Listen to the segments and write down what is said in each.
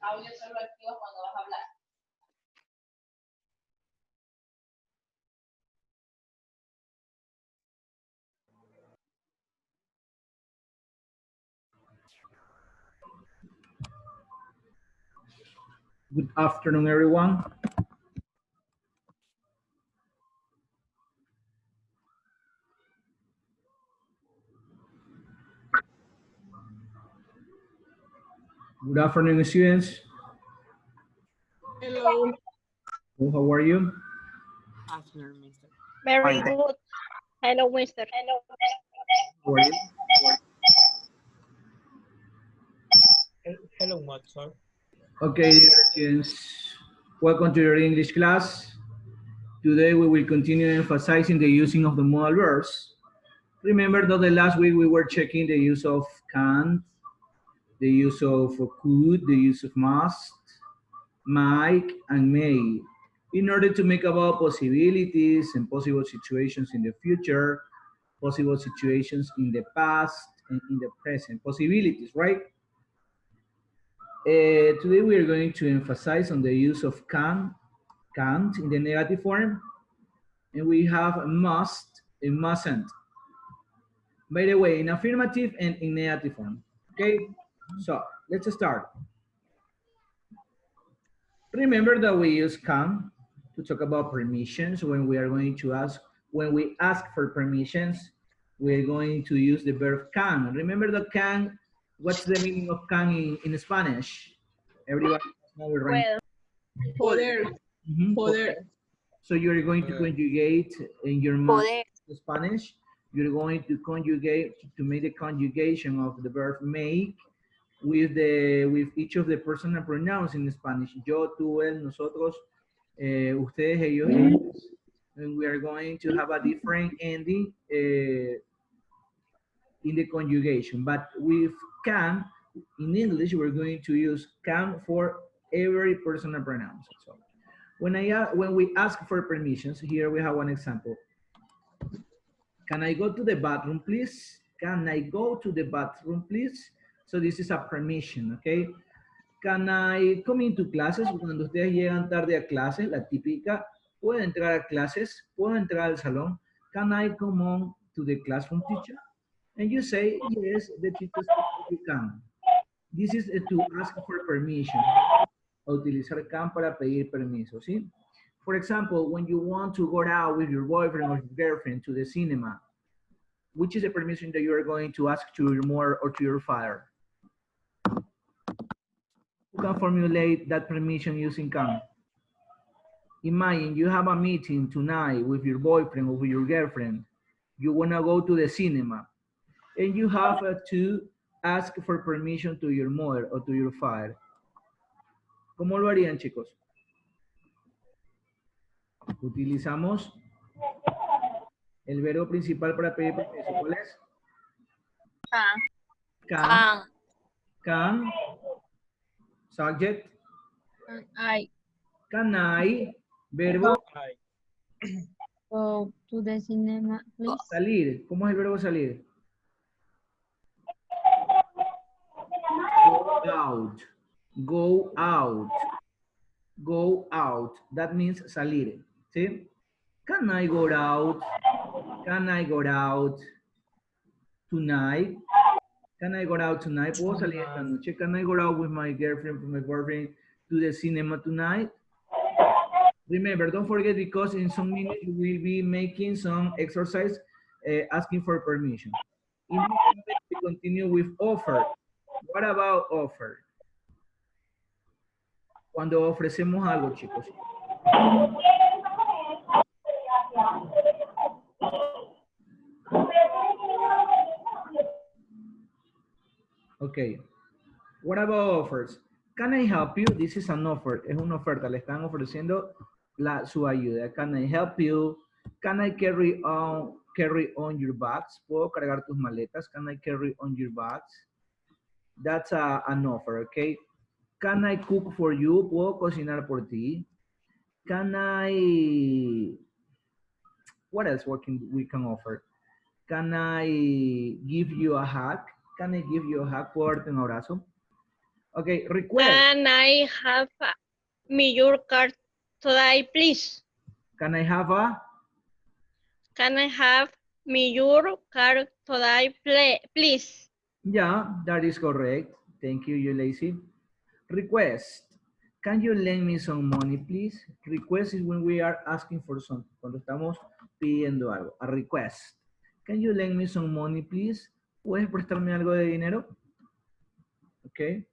Audio solo activas cuando vas a hablar. Good afternoon, everyone. Good afternoon, students. Hello. Oh, how are you? Afternoon, Mister. Very good. Hello, mister. How are you? Hello, Master. Okay, dear students. Welcome to your English class. Today we will continue emphasizing the using of the modal verbs. Remember that the last week we were checking the use of can, the use of could, the use of must, might, and may, in order to make about possibilities and possible situations in the future, possible situations in the past and in the present. Possibilities, right? Today we are going to emphasize on the use of can't in the negative form, and we have must and mustn't. By the way, in affirmative and in negative form. Okay, so let's start. Remember that we use can to talk about permissions when we are going to ask, when we ask for permissions, we're going to use the verb can. Remember that can, what's the meaning of can in Spanish? Everybody knows it, right? Poder. Poder. So you're going to conjugate in your mind Spanish. You're going to conjugate to make the conjugation of the verb make with each of the personal pronouns in Spanish. Yo, tú, él, nosotros, ustedes, ellos, ellas. And we are going to have a different ending in the conjugation. But with can, in English, we're going to use can for every personal pronouns. So when we ask for permissions, here we have one example. Can I go to the bathroom, please? Can I go to the bathroom, please? So this is a permission, okay? Can I come into classes? Cuando ustedes llegan tarde a clases, la típica, ¿puedo entrar a clases? ¿Puedo entrar al salón? Can I come on to the classroom, teacher? And you say, yes, the teacher says you can. This is to ask for permission. Utilizar can para pedir permiso, ¿sí? For example, when you want to go out with your boyfriend or your girlfriend to the cinema, which is the permission that you are going to ask to your mother or to your father? You can formulate that permission using can. Imagine you have a meeting tonight with your boyfriend or with your girlfriend. You want to go to the cinema, and you have to ask for permission to your mother or to your father. ¿Cómo lo harían, chicos? Utilizamos el verbo principal para pedir permiso. ¿Cuál es? Can. Can. Subject. Can I. Verbo. Go to the cinema, please. Salir. ¿Cómo es el verbo salir? Go out. Go out. Go out. That means salir. ¿Sí? Can I go out? Can I go out tonight? Can I go out tonight? ¿Puedo salir esta noche? Can I go out with my girlfriend, my boyfriend to the cinema tonight? Remember, don't forget, because in some minutes you will be making some exercise asking for permission. In this context, we continue with offer. What about offer? Cuando ofrecemos algo, chicos. Okay. What about offers? Can I help you? This is an offer. Es una oferta. Le están ofreciendo su ayuda. Can I help you? Can I carry on your bags? ¿Puedo cargar tus maletas? Can I carry on your bags? That's an offer, okay? Can I cook for you? ¿Puedo cocinar por ti? Can I... What else we can offer? Can I give you a hug? Can I give you a hug? ¿Puedo darte un abrazo? Okay, request. Can I have your card today, please? Can I have a? Can I have your card today, please? Yeah, that is correct. Thank you, you lazy. Request. Can you lend me some money, please? Request is when we are asking for something. Cuando estamos pidiendo algo. A request. Can you lend me some money, please? ¿Puedes prestarme algo de dinero? Ok.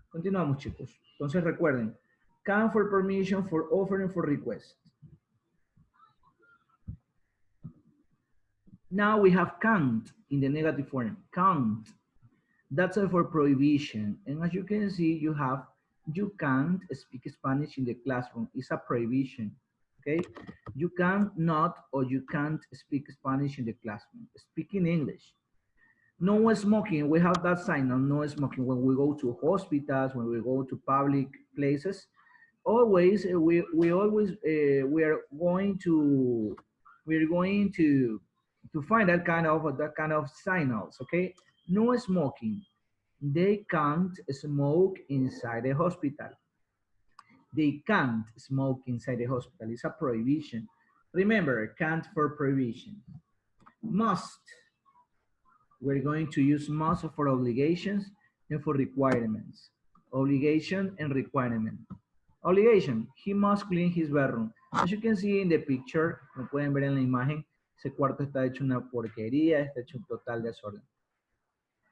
Continuamos, chicos. Entonces recuerden. Can for permission, for offering, for request. Now we have can't in the negative form. Can't. That's for prohibition. And as you can see, you have you can't speak Spanish in the classroom. It's a prohibition. Okay? You can not or you can't speak Spanish in the classroom. Speak in English. No smoking. We have that sign on no smoking when we go to hospitals, when we go to public places. Always we are going to find that kind of signals. Okay, no smoking. They can't smoke inside the hospital. They can't smoke inside the hospital. It's a prohibition. Remember, can't for prohibition. Must. We're going to use must for obligations and for requirements. Obligation and requirement. Obligation, he must clean his bedroom. As you can see in the picture, lo pueden ver en la imagen, ese cuarto está hecho una porquería, está hecho un total desorden.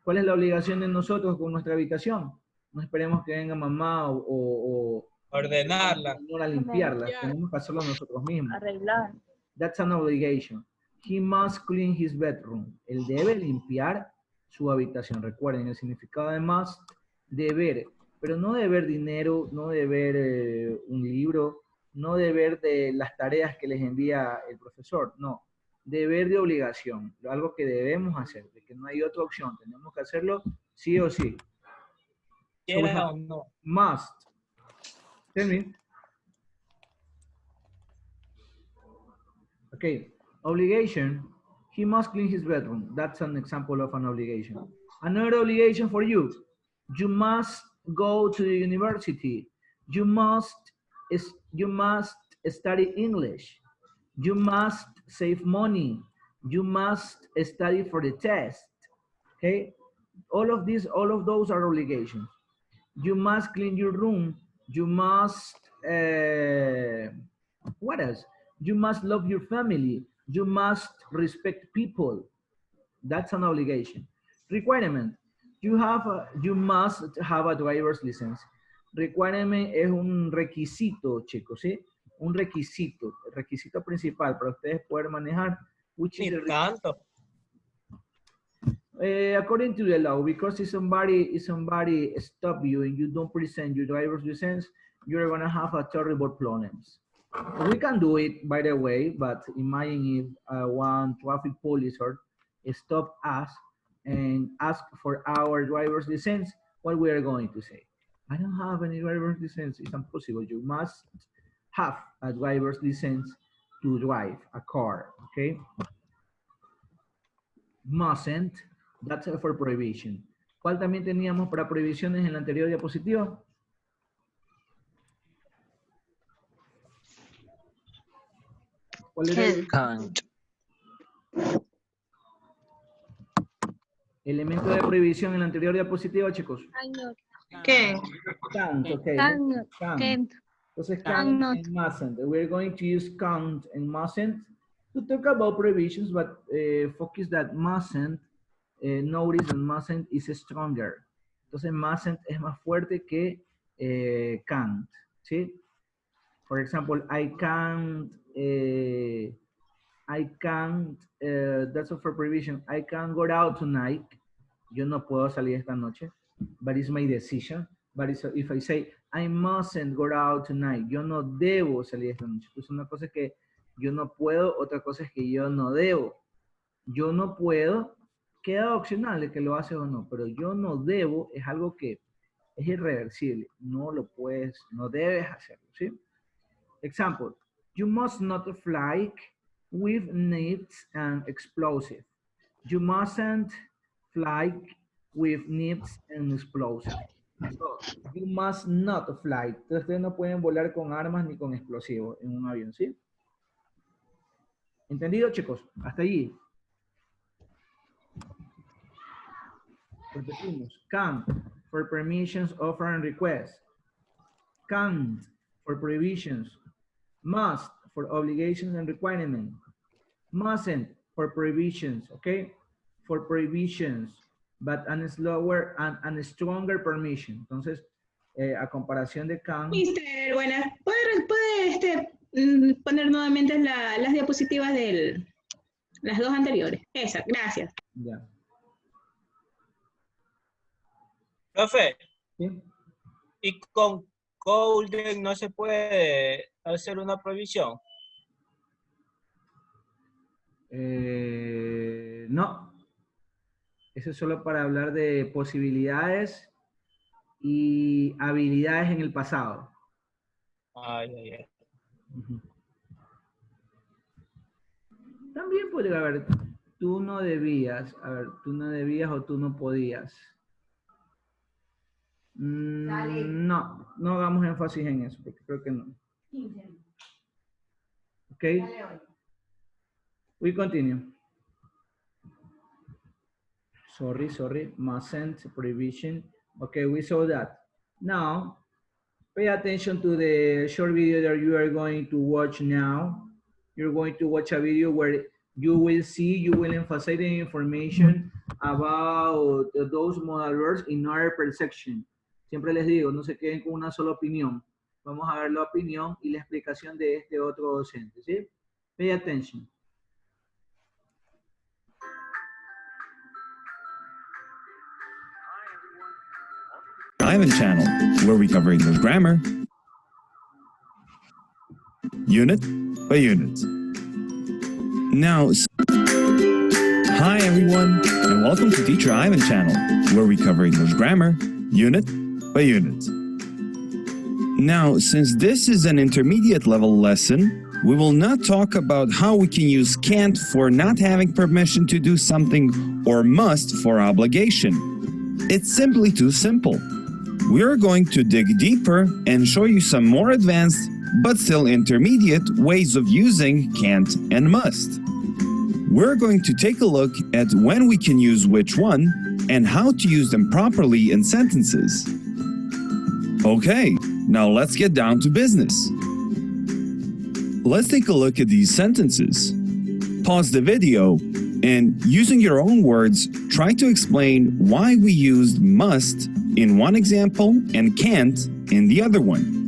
¿Cuál es la obligación de nosotros con nuestra habitación? No esperemos que venga mamá o Ordenarla. a limpiarla, tenemos que hacerlo nosotros mismos. Arreglar. That's an obligation. He must clean his bedroom. Él debe limpiar su habitación. Recuerden, el significado de must, deber. Pero no deber dinero, no deber un libro, no deber de las tareas que les envía el profesor. No, deber de obligación. Algo que debemos hacer, de que no hay otra opción. Tenemos que hacerlo sí o sí. Quiera o no. Must. Tell me. Okay. Obligation, he must clean his bedroom. That's an example of an obligation. Another obligation for you, you must go to the university. You must study English. You must save money. You must study for the test. Okay? All of those are obligations. You must clean your room. You must, what else? You must love your family. You must respect people. That's an obligation. Requirement. You must have a driver's license. Requirement es un requisito, chicos, ¿sí? Un requisito, el requisito principal para ustedes poder manejar. Which is tanto. According to the law, because if somebody stop you and you don't present your driver's license, you're gonna have a terrible problems. We can do it, by the way, but imagine if one traffic police stop us and ask for our driver's license, what we are going to say? I don't have any driver's license. It's impossible. You must have a driver's license to drive a car, okay? Mustn't, that's for prohibition. ¿Cuál también teníamos para prohibiciones en la anterior diapositiva? ¿Cuál era el Can't. elemento de prohibición en la anterior diapositiva, chicos? ¿Qué? Can't, okay. Can't. Entonces, Can can't not. and mustn't. We're going to use can't and mustn't to talk about prohibitions, but focus that mustn't notice that mustn't is stronger. Entonces, mustn't es más fuerte que can't, ¿sí? For example, I can't, that's for prohibition. I can't go out tonight. Yo no puedo salir esta noche. But it's my decision. But if I say, I mustn't go out tonight. Yo no debo salir esta noche. Entonces, una cosa es que yo no puedo, otra cosa es que yo no debo. Yo no puedo, queda opcional de que lo haces o no, pero yo no debo es algo que es irreversible. No lo puedes, no debes hacerlo, ¿sí? Example, you must not fly with nets and explosive. You mustn't fly with nets and explosive. So, you must not fly. Entonces, ustedes no pueden volar con armas ni con explosivos en un avión, ¿sí? ¿Entendido, chicos? Hasta allí. Repetimos. Can for permissions, offer, and request. Can't for prohibitions. Must for obligations and requirements. Mustn't for prohibitions, okay? For prohibitions, but a slower and a stronger permission. Entonces, a comparación de can. Mister, buenas. ¿Puede poner nuevamente las diapositivas de las dos anteriores? Esa, gracias. Ya. Profe, ¿Sí? ¿y con Golden no se puede hacer una prohibición? No. Eso es solo para hablar de posibilidades y habilidades en el pasado. Ay, ay, ay. Ujú. También podría haber, tú no debías, a ver, tú no debías o tú no podías. No, no hagamos énfasis en eso, porque creo que no. Ok. We continue. Sorry, mustn't, prohibition. Okay, we saw that. Now, pay attention to the short video that you are going to watch now. You're going to watch a video where you will emphasize the information about those modal verbs in our perception. Siempre les digo, no se queden con una sola opinión. Vamos a ver la opinión y la explicación de este otro docente, ¿sí? Pay attention. Ivan channel, where we cover English grammar, unit by unit. Now, hi everyone, and welcome to Teacher Ivan channel, where we cover English grammar, unit by unit. Now, since this is an intermediate level lesson, we will not talk about how we can use can't for not having permission to do something or must for obligation. It's simply too simple. We are going to dig deeper and show you some more advanced, but still intermediate, ways of using can't and must. We're going to take a look at when we can use which one and how to use them properly in sentences. Okay, now let's get down to business. Let's take a look at these sentences. Pause the video and, using your own words, try to explain why we used must in one example and can't in the other one.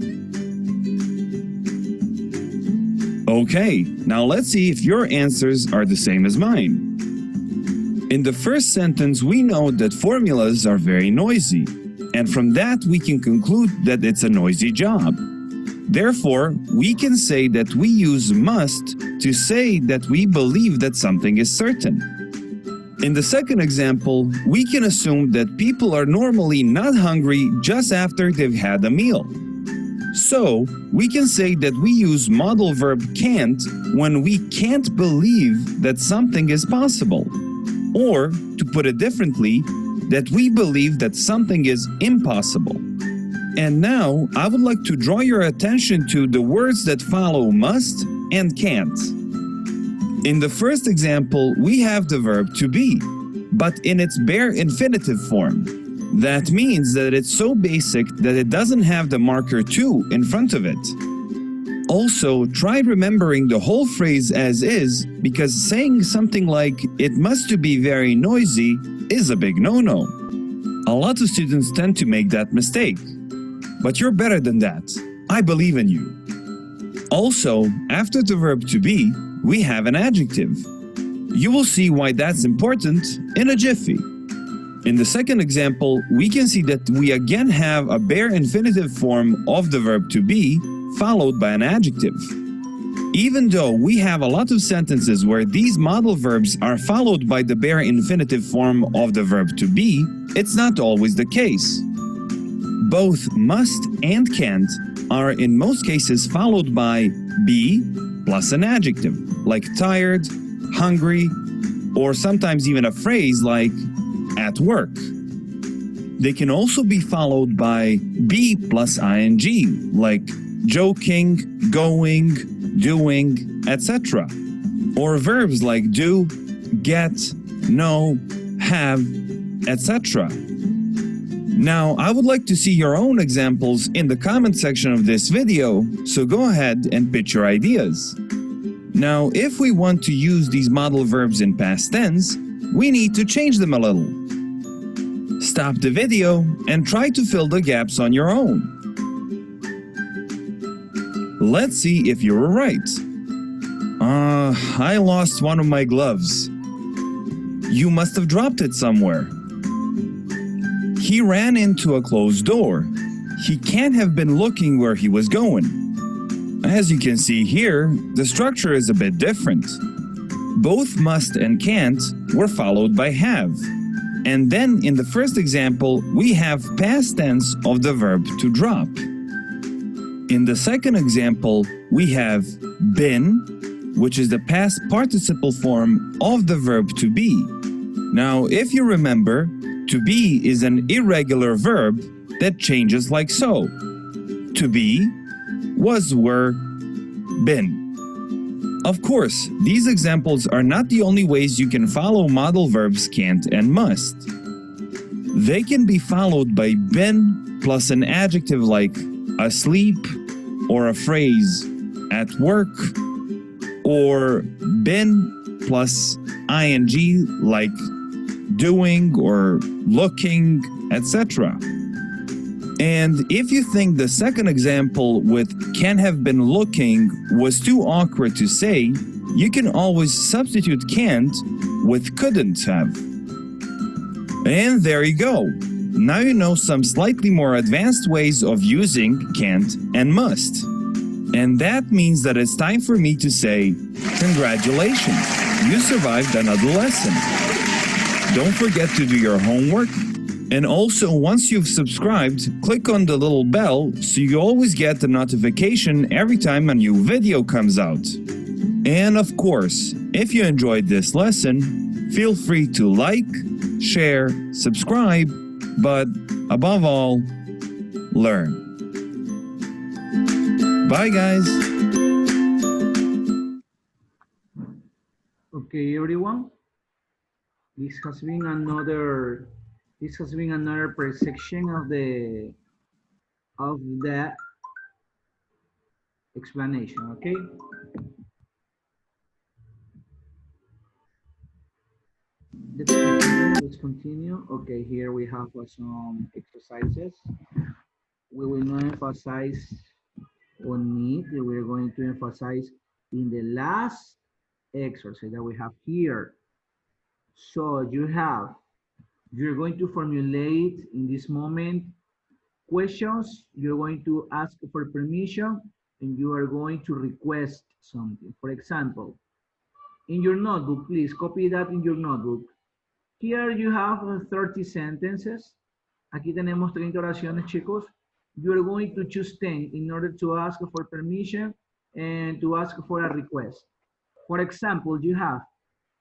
Okay, now let's see if your answers are the same as mine. In the first sentence, we know that formulas are very noisy, and from that we can conclude that it's a noisy job. Therefore, we can say that we use must to say that we believe that something is certain. In the second example, we can assume that people are normally not hungry just after they've had a meal. So, we can say that we use modal verb can't when we can't believe that something is possible. Or, to put it differently, that we believe that something is impossible. And now, I would like to draw your attention to the words that follow must and can't. In the first example, we have the verb to be, but in its bare infinitive form. That means that it's so basic that it doesn't have the marker to in front of it. Also, try remembering the whole phrase as is, because saying something like, it must to be very noisy, is a big no-no. A lot of students tend to make that mistake. But you're better than that. I believe in you. Also, after the verb to be, we have an adjective. You will see why that's important in a jiffy. In the second example, we can see that we again have a bare infinitive form of the verb to be, followed by an adjective. Even though we have a lot of sentences where these modal verbs are followed by the bare infinitive form of the verb to be, it's not always the case. Both must and can't are in most cases followed by be plus an adjective, like tired, hungry, or sometimes even a phrase like at work. They can also be followed by be plus ing, like joking, going, doing, etc. Or verbs like do, get, know, have, etc. Now, I would like to see your own examples in the comment section of this video, so go ahead and pitch your ideas. Now, if we want to use these modal verbs in past tense, we need to change them a little. Stop the video and try to fill the gaps on your own. Let's see if you were right. I lost one of my gloves. You must have dropped it somewhere. He ran into a closed door. He can't have been looking where he was going. As you can see here, the structure is a bit different. Both must and can't were followed by have. And then in the first example, we have past tense of the verb to drop. In the second example, we have been, which is the past participle form of the verb to be. Now, if you remember, to be is an irregular verb that changes like so. To be, was, were, been. Of course, these examples are not the only ways you can follow modal verbs can't and must. They can be followed by been plus an adjective like asleep, or a phrase at work, or been plus ing like doing or looking, etc. And if you think the second example with can have been looking was too awkward to say, you can always substitute can't with couldn't have. And there you go. Now you know some slightly more advanced ways of using can't and must. And that means that it's time for me to say, congratulations, you survived another lesson. Don't forget to do your homework. And also, once you've subscribed, click on the little bell so you always get the notification every time a new video comes out. And of course, if you enjoyed this lesson, feel free to like, share, subscribe, but above all, learn. Bye, guys. Okay, everyone. This has been another section of the explanation. Okay. Let's continue. Okay, here we have some exercises. We will not emphasize on it. We're going to emphasize in the last exercise that we have here. So you're going to formulate in this moment questions. You're going to ask for permission and you are going to request something. For example, in your notebook, please copy that in your notebook. Here you have 30 sentences. Aquí tenemos 30 oraciones, chicos. You are going to choose 10 in order to ask for permission and to ask for a request. For example, you have,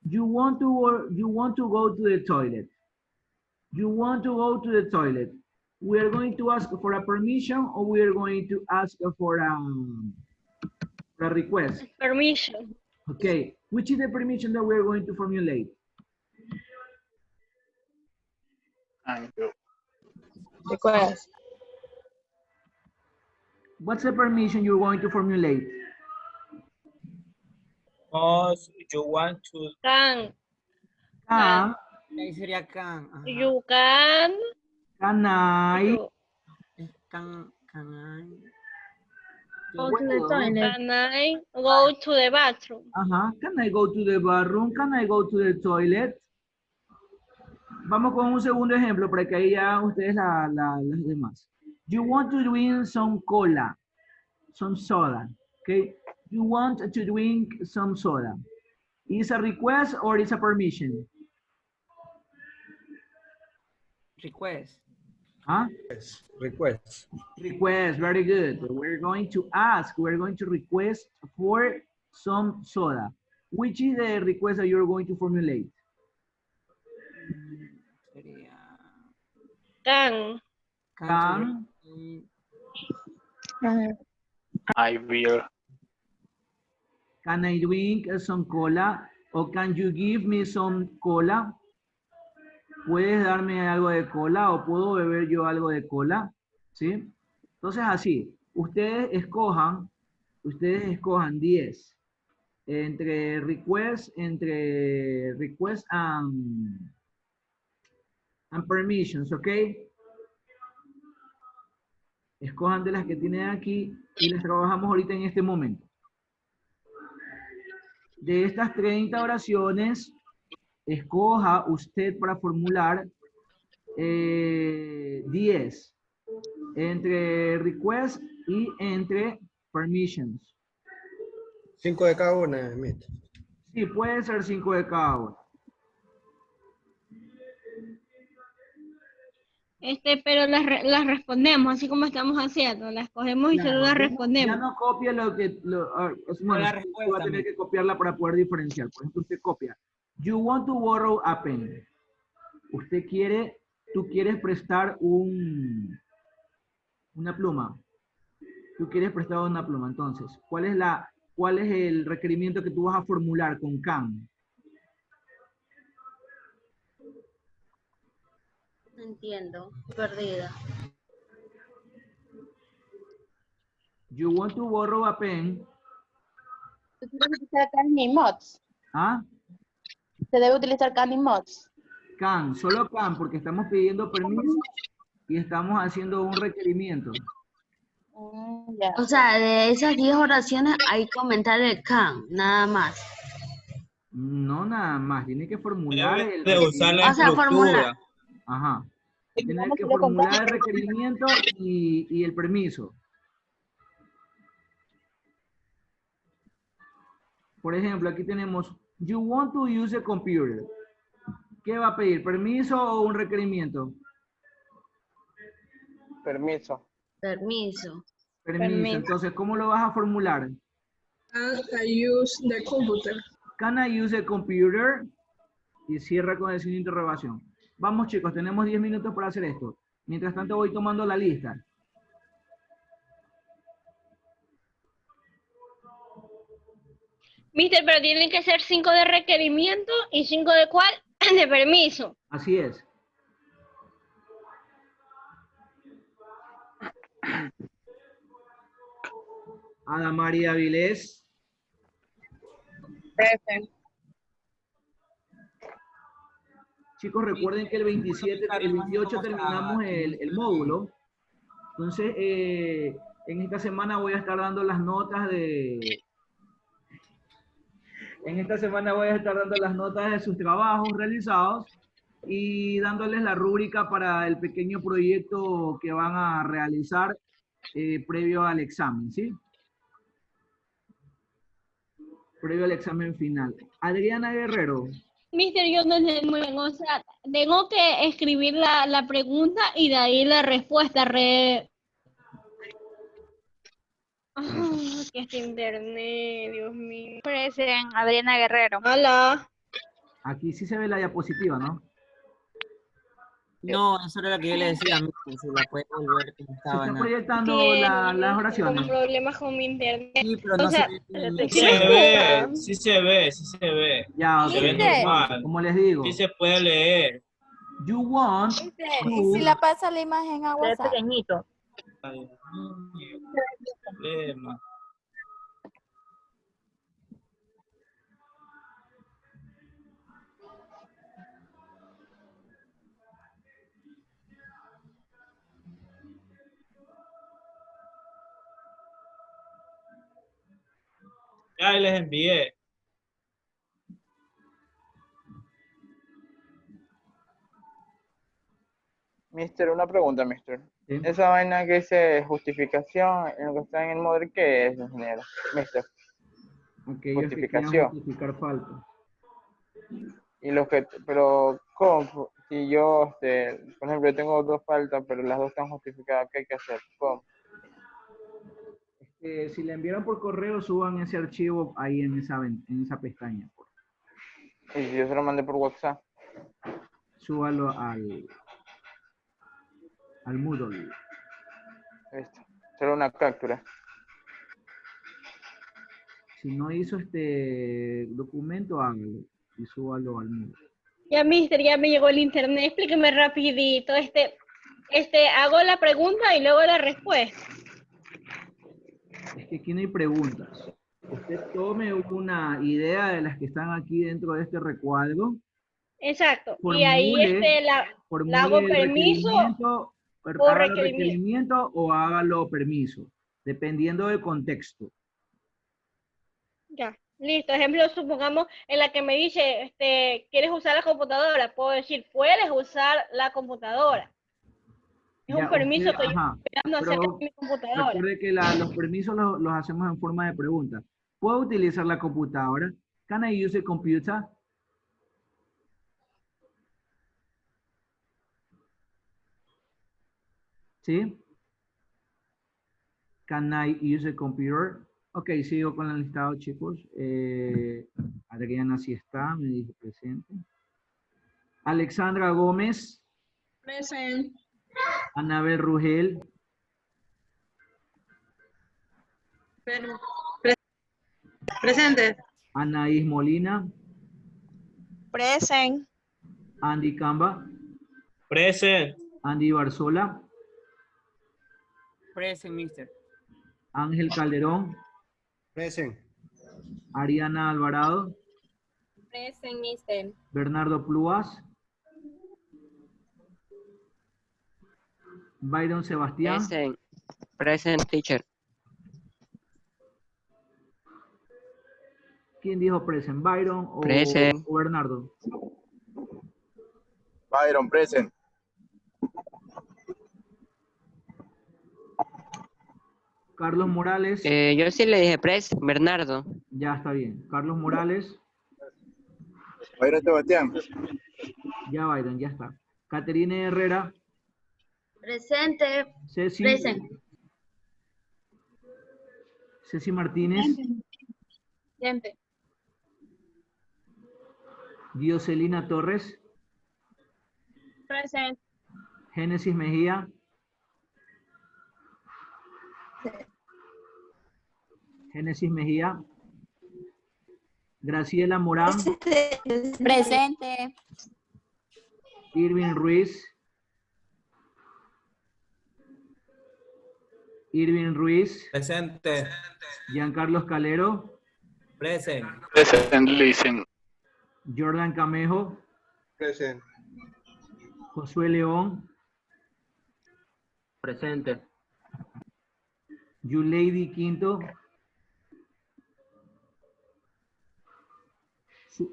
you want to go to the toilet. You want to go to the toilet. We are going to ask for a permission or we are going to ask for a request? Permission. Okay, which is the permission that we are going to formulate? Request. What's the permission you're going to formulate? Because you want to. Can. Ahí sería can. Ajá. You can. Can I? You, Can I? Go to the Puedo. toilet. can I go to the bathroom? Ajá. Can I go to the bathroom? Can I go to the toilet? Vamos con un segundo ejemplo para que ahí ya ustedes las demás. You want to drink some cola, some soda, okay? You want to drink some soda. Is a request or is a permission? Request. Huh? Request. Request, very good. We're going to ask, we're going to request for some soda. Which is the request that you're going to formulate? Sería. Can. Can. I will. Can I drink some cola? O can you give me some cola? ¿Puedes darme algo de cola o puedo beber yo algo de cola? ¿Sí? Entonces así, ustedes escojan 10 entre request and permissions, ¿ok? Escojan de las que tienen aquí y las trabajamos ahorita en este momento. De estas 30 oraciones, escoja usted para formular 10 entre request y entre permissions. 5 de cada una, Smith. Sí, puede ser 5 de cada uno. Pero las respondemos así como estamos haciendo. Las cogemos y solo las respondemos. Ya no copia lo que... bueno, la usted respuesta, va a tener que copiarla para poder diferenciar. Por ejemplo, usted copia. You want to borrow a pen. Tú quieres prestar una pluma. Tú quieres prestar una pluma. Entonces, ¿cuál es el requerimiento que tú vas a formular con can? No entiendo, perdida. You want to borrow a pen. Se debe utilizar can y mods. ¿Ah? Se debe utilizar can y mods. Can, solo can, porque estamos pidiendo permiso y estamos haciendo un requerimiento. Ya. O sea, de esas 10 oraciones hay que comentar el can, nada más. No nada más, tiene que formular el Debe de usar la O sea, formular. estructura. Ajá. Tiene Digamos que que le formular contamos. el requerimiento y el permiso. Por ejemplo, aquí tenemos, you want to use a computer. ¿Qué va a pedir? ¿Permiso o un requerimiento? Permiso. Permiso. Permiso. Entonces, ¿cómo lo vas a formular? Can I use the computer? Can I use a computer? Y cierra con el signo de interrogación. Vamos, chicos, tenemos 10 minutos para hacer esto. Mientras tanto, voy tomando la lista. Mister, pero tienen que ser 5 de requerimiento y 5 de cuál? De permiso. Así es. Ada María Vilés. Present. Chicos, recuerden que el 28 terminamos el módulo. Entonces, en esta semana voy a estar dando las notas de... En esta semana voy a estar dando las notas de sus trabajos realizados y dándoles la rúbrica para el pequeño proyecto que van a realizar previo al examen, ¿sí? Previo al examen final. Adriana Guerrero. Mister, yo no entiendo muy bien. O sea, tengo que escribir la pregunta y de ahí la respuesta. Que este internet, Dios mío. Present, Adriana Guerrero. Hola. Aquí sí se ve la diapositiva, ¿no? No, eso era lo que yo le decía a mí, si la puede volver como Se estaba. está ¿no? proyectando las Tengo oraciones. problemas con mi internet. Sí, pero O no sea, se ve. Sí se ve, sí se ve, sí se ve. Ya, Se ve ok. normal. Como les digo, Sí se puede leer. you want ¿Y si to... la pasa la imagen a WhatsApp? Pequeñito. Ay, Dios mío, problema. Ya les envié. Mister, una pregunta, mister. Sí. Esa vaina que dice justificación en lo que está en el modelo, ¿qué es, ingeniero? Mister, Aquellos que quieran justificación. justificar falta. Y los que, pero, ¿cómo? Si yo, por ejemplo, yo tengo 2 faltas, pero las 2 están justificadas, ¿qué hay que hacer? ¿Cómo? Si le enviaron por correo, suban ese archivo ahí en esa pestaña. Y si yo se lo mandé por WhatsApp. Súbalo al Moodle. Listo. Solo una captura. Si no hizo este documento, hágalo y súbalo al Moodle. Ya, mister, ya me llegó el internet. Explíqueme rapidito. Hago la pregunta y luego la respuesta. Es que aquí no hay preguntas. Usted tome una idea de las que están aquí dentro de este recuadro. Exacto. Y Formule, ahí la hago el permiso requerimiento, o hágalo requerimiento. requerimiento o hágalo permiso, dependiendo del contexto. Ya, listo. Ejemplo, supongamos en la que me dice, ¿quieres usar la computadora? Puedo decir, puedes usar la computadora. Es Ya, un permiso usted, que yo ajá, estoy dando acerca pero de mi computadora. recuerde que los permisos los hacemos en forma de pregunta. ¿Puedo utilizar la computadora? Can I use a computer? ¿Sí? Can I use a computer? Ok, sigo con el listado, chicos. Adriana sí está, me dijo presente. Alexandra Gómez. Present. Anabel Rugel. Presente. Anaís Molina. Present. Andy Camba. Present. Andy Barzola. Present, mister. Ángel Calderón. Present. Ariana Alvarado. Present, mister. Bernardo Pluas. Byron Sebastián. Present. Present, teacher. ¿Quién dijo present? ¿Byron o, Present. o Bernardo? Byron, present. Carlos Morales. Yo sí le dije present, Bernardo. Ya está bien. Carlos Morales. Byron Sebastián. Ya Byron, ya está. Caterina Herrera. Presente. Ceci. Present. Ceci Martínez. Presente. Dioselina Torres. Present. Génesis Mejía. Génesis Mejía. Graciela Morán. Presente. Irving Ruiz. Irving Ruiz. Presente. Giancarlos Calero. Present. Present, listen. Jordan Camejo. Present. Josué León. Presente. Yuleidi Quinto.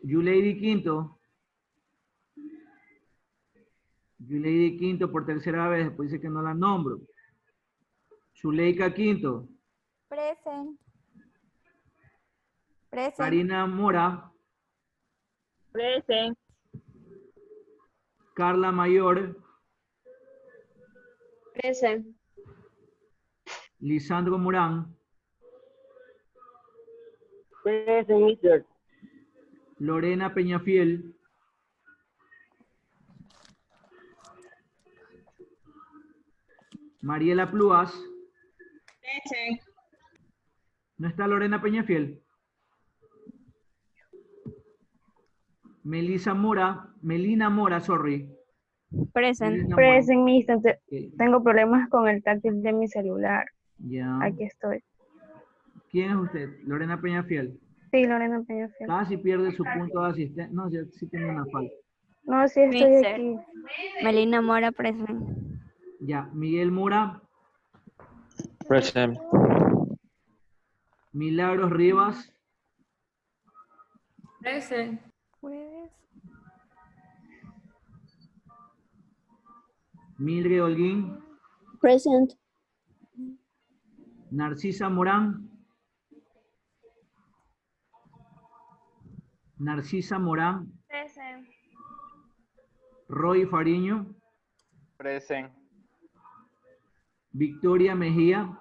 Yuleidi Quinto. Yuleidi Quinto por tercera vez, después dice que no la nombro. Zuleika Quinto. Present. Present. Karina Mora. Present. Carla Mayor. Present. Lisandro Morán. Present, mister. Lorena Peñafiel. Mariela Pluas. Present. ¿No está Lorena Peñafiel? Melina Mora, sorry. Present. Melina Mora. Present, mister. Ok, Tengo problemas con el táctil de mi celular. ya. Aquí estoy. ¿Quién es usted? Lorena Peñafiel. Sí, Lorena Peñafiel. Casi pierde su punto de asistencia. No, sí tiene una falta. No, sí estoy Mister. aquí. Melina Mora, present. Ya, Miguel Mora. Present. Milagros Rivas. Present. Jueves. Mildred Holguín. Present. Narcisa Morán. Narcisa Morán. Present. Roy Fariño. Present. Victoria Mejía.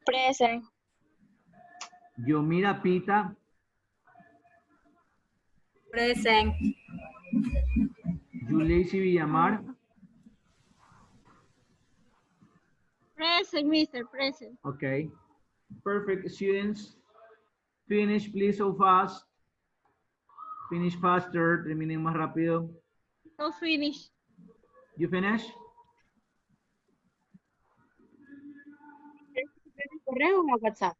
Present. Yomira Pita. Present. Yuleisi Villamar. Present, Mr. Present. Okay. Perfect, students. Finish, please, so fast. Finish faster. Terminen más rápido. No finish. You finish? Correo o WhatsApp.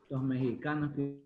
Los mexicanos que...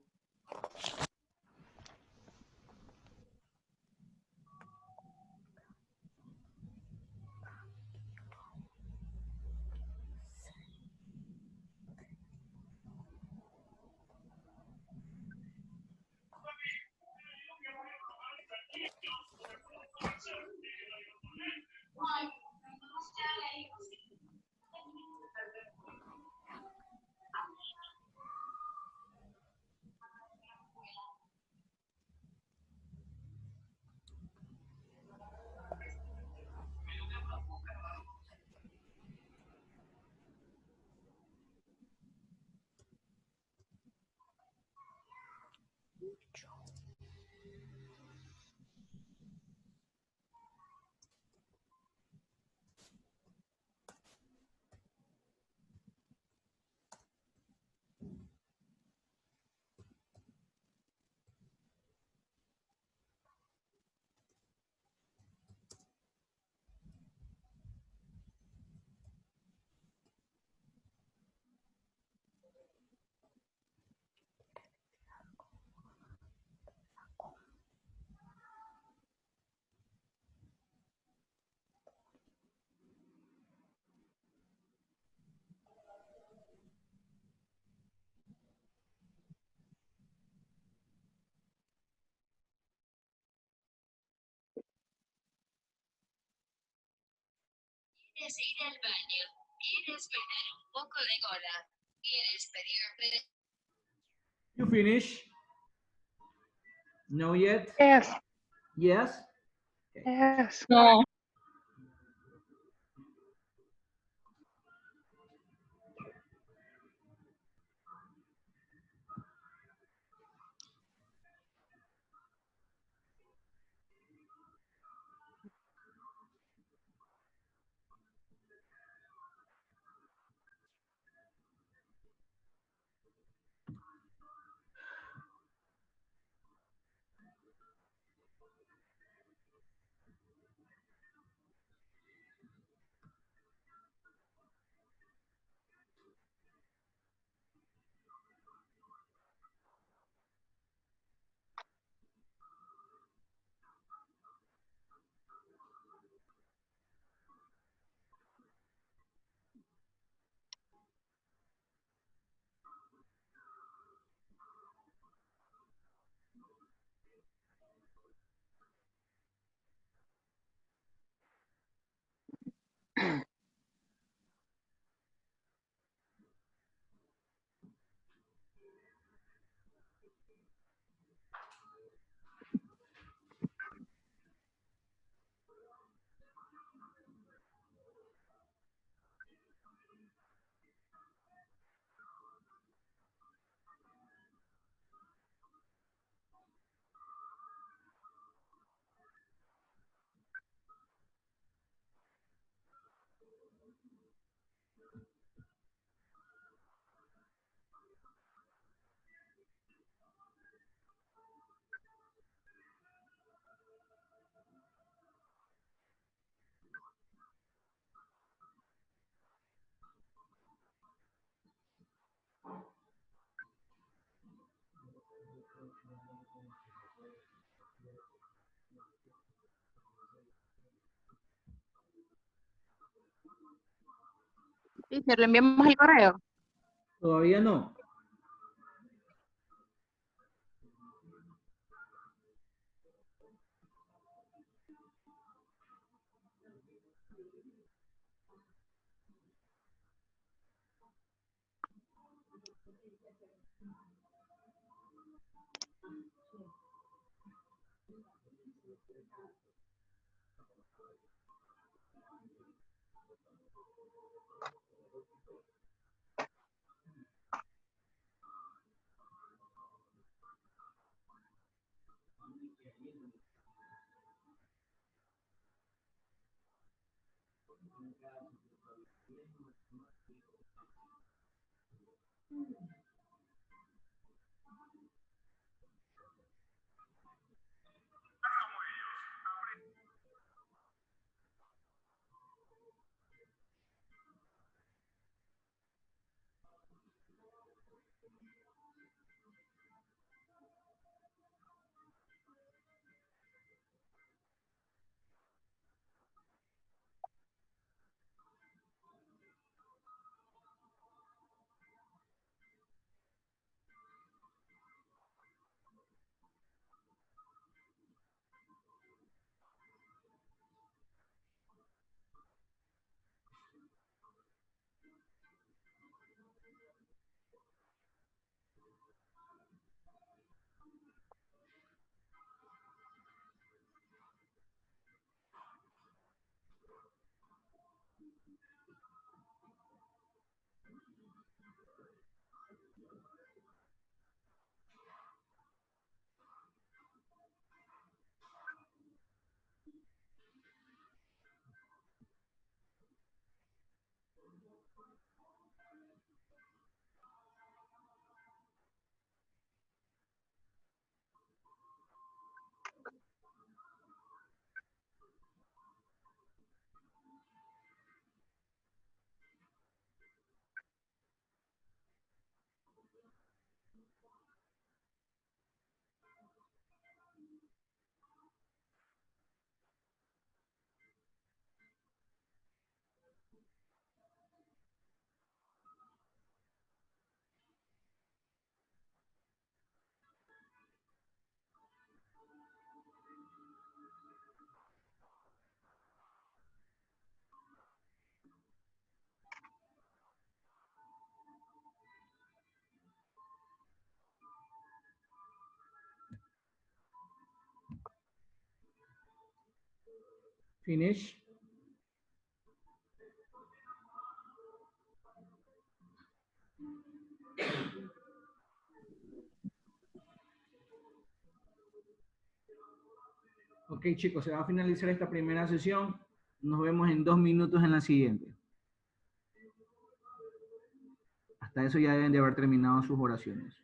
¿Quieres ir al baño? ¿Quieres perder un poco de gola? ¿Quieres pedir... You finish? No yet? Yes. Yes? Yes. No. Teacher, le enviamos el correo. Todavía no. Finish. Ok, chicos, se va a finalizar esta primera sesión. Nos vemos en 2 minutos en la siguiente. Hasta eso ya deben de haber terminado sus oraciones.